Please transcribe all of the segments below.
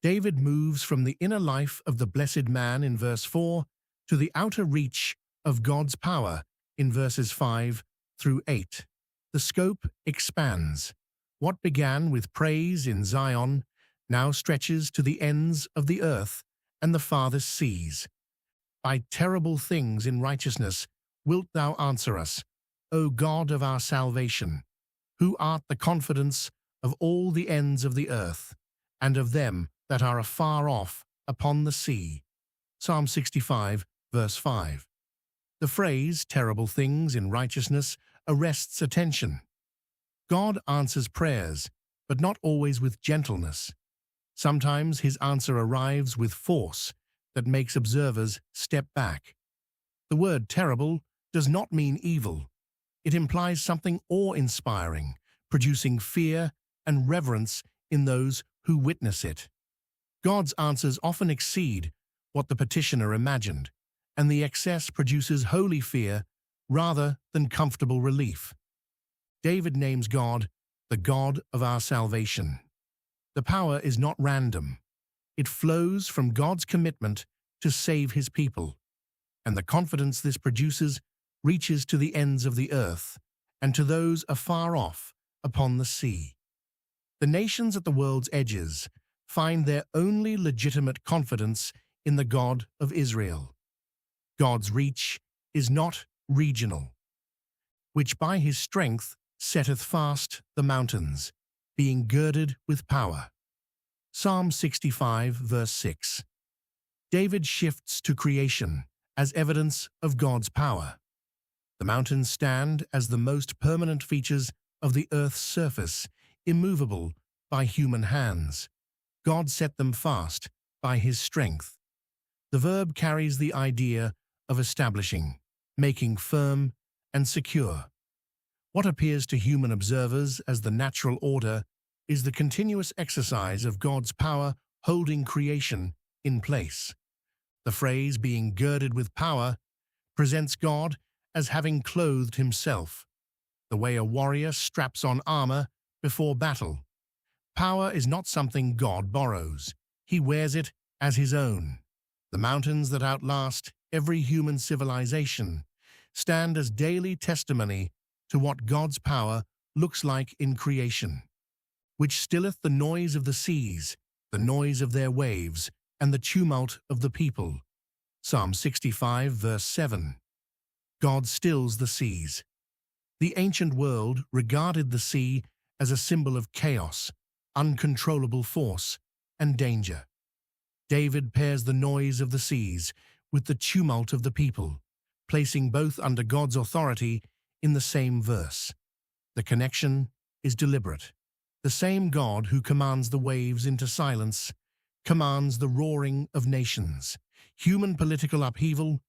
David moves from the inner life of the blessed man in verse 4 to the outer reach of God's power in verses 5 through 8. The scope expands. What began with praise in Zion now stretches to the ends of the earth and the farthest seas. By terrible things in righteousness wilt thou answer us, O God of our salvation, who art the confidence of all the ends of the earth, and of them that are afar off upon the sea. Psalm 65, verse 5. The phrase, terrible things in righteousness, arrests attention. God answers prayers, but not always with gentleness. Sometimes his answer arrives with force that makes observers step back. The word terrible does not mean evil. It implies something awe-inspiring, producing fear and reverence in those who witness it. God's answers often exceed what the petitioner imagined, and the excess produces holy fear rather than comfortable relief. David names God the God of our salvation. The power is not random. It flows from God's commitment to save his people, and the confidence this produces reaches to the ends of the earth and to those afar off upon the sea. The nations at the world's edges find their only legitimate confidence in the God of Israel. God's reach is not regional, which by his strength setteth fast the mountains, being girded with power. Psalm 65, verse 6. David shifts to creation as evidence of God's power. The mountains stand as the most permanent features of the earth's surface, immovable by human hands. God set them fast by his strength. The verb carries the idea of establishing, making firm and secure. What appears to human observers as the natural order is the continuous exercise of God's power holding creation in place. The phrase being girded with power presents God as having clothed himself, the way a warrior straps on armor before battle. Power is not something God borrows. He wears it as his own. The mountains that outlast every human civilization stand as daily testimony to what God's power looks like in creation, which stilleth the noise of the seas, the noise of their waves, and the tumult of the people. Psalm 65, verse 7. God stills the seas. The ancient world regarded the sea as a symbol of chaos, uncontrollable force, and danger. David pairs the noise of the seas with the tumult of the people, placing both under God's authority in the same verse. The connection is deliberate. The same God who commands the waves into silence commands the roaring of nations. Human political upheaval,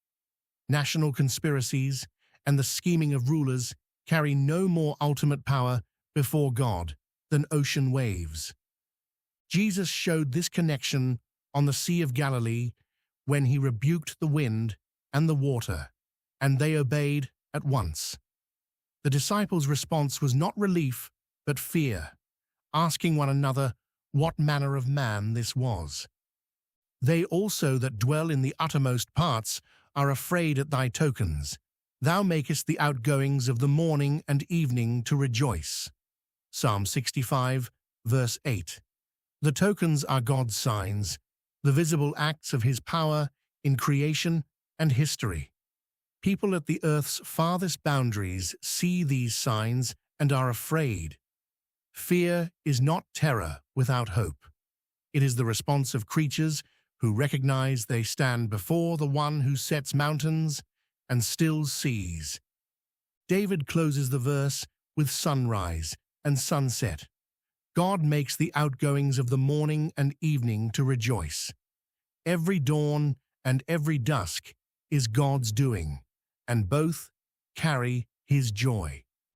national conspiracies, and the scheming of rulers carry no more ultimate power before God than ocean waves. Jesus showed this connection on the Sea of Galilee when he rebuked the wind and the water, and they obeyed at once. The disciples' response was not relief, but fear, asking one another what manner of man this was. They also that dwell in the uttermost parts are afraid at thy tokens. Thou makest the outgoings of the morning and evening to rejoice. Psalm 65, verse 8. The tokens are God's signs, the visible acts of his power in creation and history. People at the earth's farthest boundaries see these signs and are afraid. Fear is not terror without hope. It is the response of creatures who recognize they stand before the one who sets mountains and stills seas. David closes the verse with sunrise and sunset. God makes the outgoings of the morning and evening to rejoice. Every dawn and every dusk is God's doing, and both carry his joy.